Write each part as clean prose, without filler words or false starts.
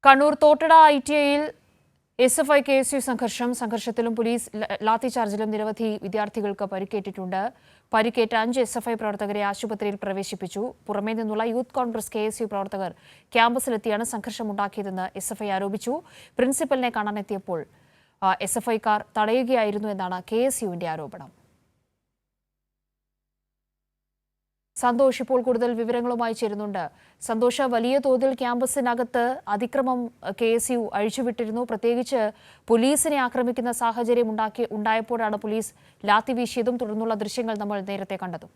കണ്ണൂർ തോട്ടട ITIയിൽ SFI KSU സംഘർഷത്തിലും police ലാത്തിചാർജിലും നിരവധി വിദ്യാർത്ഥികൾക്ക് പരിക്കേറ്റിട്ടുണ്ട്. പരിക്കേറ്റ 5 SFI പ്രവർത്തകരെ ആശുപത്രിയിൽ പ്രവേശിപ്പിച്ചു. പുറമേ നിന്നുള്ള യൂത്ത് കോൺഗ്രസ് KSU പ്രവർത്തകർ ക്യാമ്പസിലെത്തിയാണ് സംഘർഷമുണ്ടാക്കിയതെന്ന് SFI ആരോപിച്ചു. പ്രിൻസിപ്പലിനെ കാണാനെത്തിയപ്പോൾ SFIക്കാർ തടയുകയായിരുന്നു എന്നാണ് KSUവിന്റെ ആരോപണം. സന്തോഷ് ഇപ്പോൾ കൂടുതൽ വിവരങ്ങളുമായി ചേരുന്നുണ്ട്. സന്തോഷ്, വലിയ തോതിൽ ക്യാമ്പസിനകത്ത് അതിക്രമം KSU അഴിച്ചുവിട്ടിരുന്നു. പ്രത്യേകിച്ച് പോലീസിനെ ആക്രമിക്കുന്ന സാഹചര്യം ഉണ്ടായപ്പോഴാണ് പോലീസ് ലാത്തി വീശിയതും തുടർന്നുള്ള ദൃശ്യങ്ങൾ നമ്മൾ നേരത്തെ കണ്ടതും.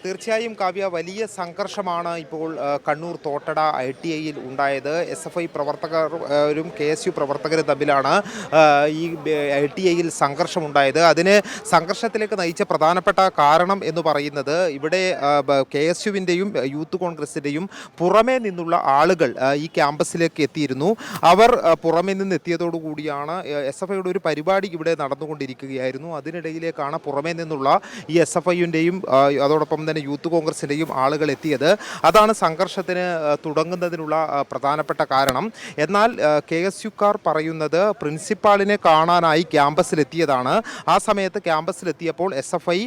തീർച്ചയായും കാവ്യ, വലിയ സംഘർഷമാണ് ഇപ്പോൾ കണ്ണൂർ തോട്ടട ITIയിൽ ഉണ്ടായത്. SFI പ്രവർത്തകരും KSU പ്രവർത്തകരും തമ്മിലാണ് ഈ ITIയിൽ സംഘർഷമുണ്ടായത്. അതിന് സംഘർഷത്തിലേക്ക് നയിച്ച പ്രധാനപ്പെട്ട കാരണം എന്ന് പറയുന്നത് ഇവിടെ KSUവിൻ്റെയും യൂത്ത് കോൺഗ്രസിൻ്റെയും പുറമേ നിന്നുള്ള ആളുകൾ ഈ ക്യാമ്പസിലേക്ക് എത്തിയിരുന്നു. അവർ പുറമേ നിന്ന് എത്തിയതോടുകൂടിയാണ് SFIയുടെ ഒരു പരിപാടി ഇവിടെ നടന്നുകൊണ്ടിരിക്കുകയായിരുന്നു. അതിനിടയിലേക്കാണ് പുറമേ നിന്നുള്ള ഈ SFIയുടെയും അതോടൊപ്പം തന്നെ യൂത്ത് കോൺഗ്രസിൻ്റെയും ആളുകൾ എത്തിയത്. അതാണ് സംഘർഷത്തിന് തുടങ്ങുന്നതിനുള്ള പ്രധാനപ്പെട്ട കാരണം. എന്നാൽ KSUക്കാർ പറയുന്നത് പ്രിൻസിപ്പാളിനെ കാണാനായി ക്യാമ്പസിലെത്തിയതാണ്. ആ സമയത്ത് ക്യാമ്പസിലെത്തിയപ്പോൾ SFI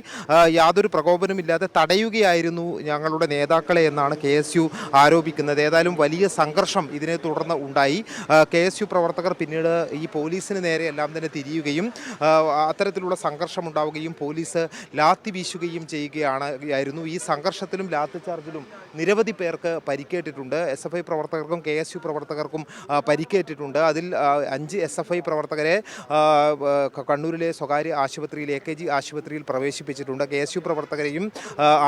യാതൊരു പ്രകോപനമില്ലാതെ തടയുകയായിരുന്നു ഞങ്ങളുടെ നേതാക്കളെ എന്നാണ് KSU ആരോപിക്കുന്നത്. ഏതായാലും വലിയ സംഘർഷം ഇതിനെ തുടർന്ന് ഉണ്ടായി. KSU പ്രവർത്തകർ പിന്നീട് ഈ പോലീസിന് നേരെ എല്ലാം തന്നെ തിരിയുകയും അത്തരത്തിലുള്ള സംഘർഷം ഉണ്ടാവുകയും പോലീസ് ലാത്തി വീശുകയും ചെയ്യുകയാണ്. ഈ സംഘർഷത്തിലും ലാത്തിചാർജിലും നിരവധി പേർക്ക് പരിക്കേറ്റിട്ടുണ്ട്. SFI പ്രവർത്തകർക്കും KSU പ്രവർത്തകർക്കും പരിക്കേറ്റിട്ടുണ്ട്. അതിൽ 5 SFI പ്രവർത്തകരെ കണ്ണൂരിലെ സ്വകാര്യ ആശുപത്രിയിൽ AKG ആശുപത്രിയിൽ പ്രവേശിപ്പിച്ചിട്ടുണ്ട്. KSU പ്രവർത്തകരെയും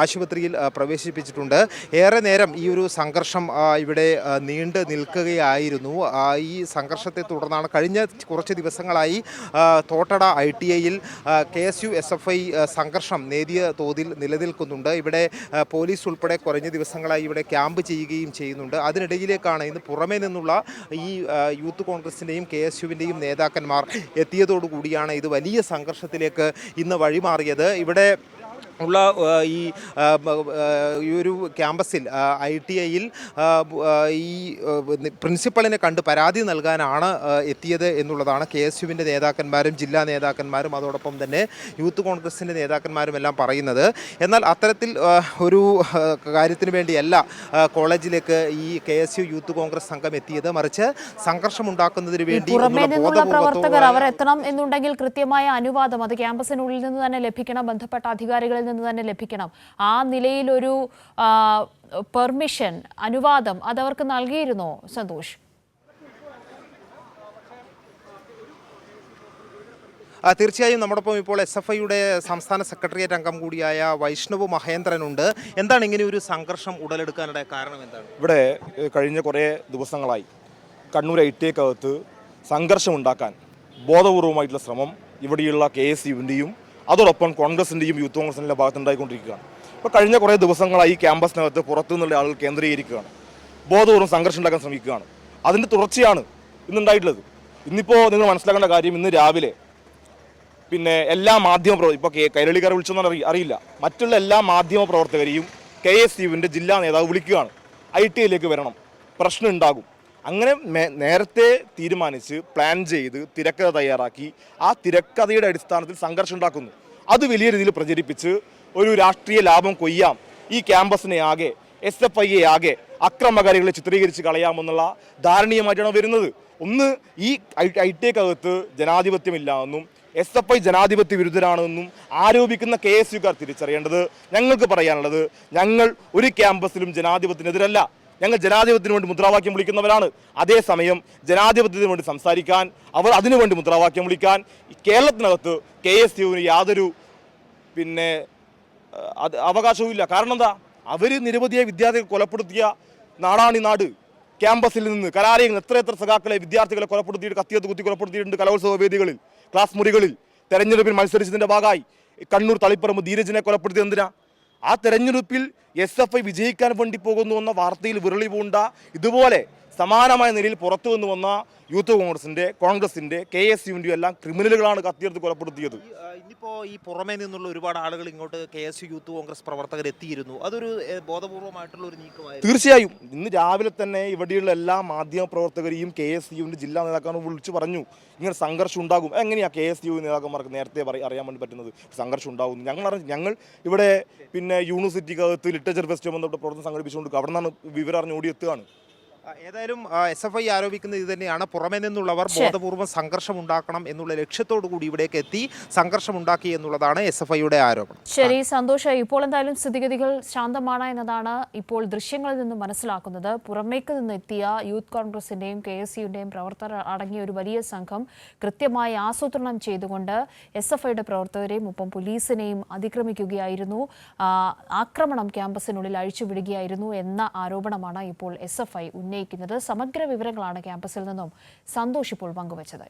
ആശുപത്രിയിൽ പ്രവേശിപ്പിച്ചിട്ടുണ്ട്. ഏറെ നേരം ഈ ഒരു സംഘർഷം ഇവിടെ നീണ്ടു നിൽക്കുകയായിരുന്നു. ഈ സംഘർഷത്തെ തുടർന്നാണ് കഴിഞ്ഞ കുറച്ച് ദിവസങ്ങളായി തോട്ടട ITIയിൽ KSU SFI സംഘർഷം നേരിയ തോതിൽ നിലനിൽക്കുന്നുണ്ട്. ഇവിടെ പോലീസ് ഉൾപ്പെടെ കുറഞ്ഞ ദിവസങ്ങളായി ഇവിടെ ക്യാമ്പ് ചെയ്യുകയും ചെയ്യുന്നുണ്ട്. അതിനിടയിലേക്കാണ് ഇന്ന് പുറമേ നിന്നുള്ള ഈ യൂത്ത് കോൺഗ്രസിൻ്റെയും KSUവിൻ്റെയും നേതാക്കന്മാർ എത്തിയതോടുകൂടിയാണ് ഇത് വലിയ സംഘർഷത്തിലേക്ക് ഇന്ന് വഴിമാറിയത്. ഇവിടെ ഉള്ള ഈ ഒരു ക്യാമ്പസിൽ ITIയിൽ ഈ പ്രിൻസിപ്പളിനെ കണ്ട് പരാതി നൽകാനാണ് എത്തിയത് എന്നുള്ളതാണ് KSUവിൻ്റെ നേതാക്കന്മാരും ജില്ലാ നേതാക്കന്മാരും അതോടൊപ്പം തന്നെ യൂത്ത് കോൺഗ്രസിൻ്റെ നേതാക്കന്മാരും എല്ലാം പറയുന്നത്. എന്നാൽ അത്തരത്തിൽ ഒരു കാര്യത്തിന് വേണ്ടിയല്ല കോളേജിലേക്ക് ഈ KSU യൂത്ത് കോൺഗ്രസ് സംഘം എത്തിയത്, മറിച്ച് സംഘർഷമുണ്ടാക്കുന്നതിന് വേണ്ടി പ്രവർത്തകർ അവർ എത്തണം എന്നുണ്ടെങ്കിൽ കൃത്യമായ അനുവാദം അത് ക്യാമ്പസിനുള്ളിൽ നിന്ന് തന്നെ ലഭിക്കണം, ബന്ധപ്പെട്ട അധികാരികളിൽ നിന്ന് തന്നെ ലഭിക്കണം. ആ നിലയിലൊരു പെർമിഷൻ, അനുവാദം അതവർക്ക് നൽകിയിരുന്നോ സന്തോഷ്? തീർച്ചയായും നമ്മോടൊപ്പം ഇപ്പോൾ SFIയുടെ സംസ്ഥാന സെക്രട്ടേറിയറ്റ് അംഗം കൂടിയായ വൈഷ്ണവ് മഹേന്ദ്രനുണ്ട്. എന്താണ് ഇങ്ങനെ ഒരു സംഘർഷം ഉടലെടുക്കാനുള്ള കാരണം എന്താണ്? ഇവിടെ കഴിഞ്ഞ കുറേ ദിവസങ്ങളായി കണ്ണൂർ ITIക്കകത്ത് സംഘർഷമുണ്ടാക്കാൻ ബോധപൂർവമായിട്ടുള്ള ശ്രമം ഇവിടെയുള്ള KSUവിൻ്റെയും അതോടൊപ്പം കോൺഗ്രസിൻ്റെയും യൂത്ത് കോൺഗ്രസിൻ്റെ ഭാഗത്തുണ്ടായിക്കൊണ്ടിരിക്കുകയാണ്. ഇപ്പോൾ കഴിഞ്ഞ കുറേ ദിവസങ്ങളായി ക്യാമ്പസിനകത്ത് പുറത്തുനിന്നുള്ള ആളുകൾ കേന്ദ്രീകരിക്കുകയാണ്, ബോധപൂർവ്വം സംഘർഷം ഉണ്ടാക്കാൻ ശ്രമിക്കുകയാണ്. അതിൻ്റെ തുടർച്ചയാണ് ഇന്നുണ്ടായിട്ടുള്ളത്. ഇന്നിപ്പോൾ നിങ്ങൾ മനസ്സിലാക്കേണ്ട കാര്യം, ഇന്ന് രാവിലെ പിന്നെ എല്ലാ ഇപ്പോൾ കൈരളിക്കാരെ വിളിച്ചൊന്നും അറിയില്ല, മറ്റുള്ള എല്ലാ മാധ്യമ പ്രവർത്തകരെയും KSUവിൻ്റെ ജില്ലാ നേതാവ് വിളിക്കുകയാണ്. ITIയിലേക്ക് വരണം, പ്രശ്നം ഉണ്ടാകും. അങ്ങനെ നേരത്തെ തീരുമാനിച്ച് പ്ലാൻ ചെയ്ത് തിരക്കഥ തയ്യാറാക്കി ആ തിരക്കഥയുടെ അടിസ്ഥാനത്തിൽ സംഘർഷം ഉണ്ടാക്കുന്നു. അത് വലിയ രീതിയിൽ പ്രചരിപ്പിച്ച് ഒരു രാഷ്ട്രീയ ലാഭം കൊയ്യാം, ഈ ക്യാമ്പസിനെ ആകെ SFIയെ ആകെ അക്രമകാരികളെ ചിത്രീകരിച്ച് കളയാമെന്നുള്ള ധാരണീയമായിട്ടാണ് വരുന്നത്. ഒന്ന്, ഈ ITIക്കകത്ത് ജനാധിപത്യമില്ലാമെന്നും SFI ജനാധിപത്യ വിരുദ്ധരാണെന്നും ആരോപിക്കുന്ന KSUക്കാർ തിരിച്ചറിയേണ്ടത്, ഞങ്ങൾക്ക് പറയാനുള്ളത്, ഞങ്ങൾ ഒരു ക്യാമ്പസിലും ജനാധിപത്യത്തിനെതിരല്ല. ഞങ്ങൾ ജനാധിപത്യത്തിന് വേണ്ടി മുദ്രാവാക്യം വിളിക്കുന്നവരാണ്. അതേസമയം ജനാധിപത്യത്തിന് വേണ്ടി സംസാരിക്കാൻ, അവർ അതിനുവേണ്ടി മുദ്രാവാക്യം വിളിക്കാൻ കേരളത്തിനകത്ത് KSUവിന് യാതൊരു അവകാശവും ഇല്ല. കാരണം എന്താ? അവർ നിരവധിയായ വിദ്യാർത്ഥികൾ കൊലപ്പെടുത്തിയ നാടാണ് ഈ നാട്. ക്യാമ്പസിൽ നിന്ന് കലാലയങ്ങൾ എത്ര സഖാക്കളെ, വിദ്യാർത്ഥികളെ കൊലപ്പെടുത്തിയിട്ട്, കത്തിയത്ത് കുത്തി കൊലപ്പെടുത്തിയിട്ടുണ്ട്. കലോത്സവ വേദികളിൽ, ക്ലാസ് മുറികളിൽ, തെരഞ്ഞെടുപ്പിൽ മത്സരിച്ചതിൻ്റെ ഭാഗമായി കണ്ണൂർ തളിപ്പറമ്പ് ധീരജിനെ കൊലപ്പെടുത്തിയത് എന്തിനാ? ആ തെരഞ്ഞെടുപ്പിൽ SFI വിജയിക്കാൻ വേണ്ടി പോകുന്നു എന്ന വാർത്തയിൽ വിരളി പൂണ്ട ഇതുപോലെ സമാനമായ നിലയിൽ പുറത്തു നിന്ന് വന്ന യൂത്ത് കോൺഗ്രസിൻ്റെ KSUവിൻ്റെ എല്ലാം ക്രിമിനലുകളാണ് കത്തിയെടുത്ത് കൊലപ്പെടുത്തിയത്. ഇന്നിപ്പോൾ ഈ പുറമേ നിന്നുള്ള ഒരുപാട് ആളുകൾ ഇങ്ങോട്ട് KSU യൂത്ത് കോൺഗ്രസ് പ്രവർത്തകർ എത്തിയിരുന്നു. അതൊരു ബോധപൂർവമായിട്ടുള്ള ഒരു നീക്കമായിരുന്നു. തീർച്ചയായും ഇന്ന് രാവിലെ തന്നെ ഇവിടെയുള്ള എല്ലാ മാധ്യമ പ്രവർത്തകരെയും KSUവിൻ്റെ ജില്ലാ നേതാക്കളും വിളിച്ചു പറഞ്ഞു ഇങ്ങനെ സംഘർഷം ഉണ്ടാകും. എങ്ങനെയാണ് KSU നേതാക്കന്മാർക്ക് നേരത്തെ അറിയാൻ വേണ്ടി പറ്റുന്നത് സംഘർഷം ഉണ്ടാകും? ഞങ്ങൾ ഇവിടെ പിന്നെ യൂണിവേഴ്സിറ്റിക്കകത്ത് ലിറ്ററേച്ചർ ഫെസ്റ്റിവൽ ബന്ധപ്പെട്ട് പ്രവർത്തനം സംഘടിപ്പിച്ചുകൊണ്ട് അവിടെ നിന്നാണ് വിവരം അറിഞ്ഞ് ഓടിയെത്തുകയാണ്. ഏതായാലും SFI ആരോപിക്കുന്നത് ഇത് തന്നെയാണ്. പുറമേ നിന്നുള്ളവർ ബോധപൂർവ്വം സംഘർഷം ഉണ്ടാക്കണം എന്നുള്ള ലക്ഷ്യത്തോടു കൂടി ഇവിടേക്ക് എത്തി സംഘർഷം ഉണ്ടാക്കി എന്നുള്ളതാണ് SFIയുടെ ആരോപണം. ശരി സന്തോഷ്, ഇപ്പോൾ എന്തായാലും സ്ഥിതിഗതികൾ ശാന്തമാണ് എന്നതാണ് ഇപ്പോൾ ദൃശ്യങ്ങളിൽ നിന്ന് മനസ്സിലാക്കുന്നത്. പുറമേക്ക് നിന്ന് എത്തിയ യൂത്ത് കോൺഗ്രസിന്റെയും KSUവിന്റെയും പ്രവർത്തകർ അടങ്ങിയ ഒരു വലിയ സംഘം കൃത്യമായി ആസൂത്രണം ചെയ്തുകൊണ്ട് SFIയുടെ പ്രവർത്തകരെയും ഒപ്പം പോലീസിനെയും അതിക്രമിക്കുകയായിരുന്നു, ആക്രമണം ക്യാമ്പസിനുള്ളിൽ അഴിച്ചുവിടുകയായിരുന്നു എന്ന ആരോപണമാണ് ഇപ്പോൾ SFI ഉന്നയിക്കുന്നത്. സമഗ്ര വിവരങ്ങളാണ് ക്യാമ്പസിൽ നിന്നും സന്തോഷ് ഇപ്പോൾ പങ്കുവച്ചത്.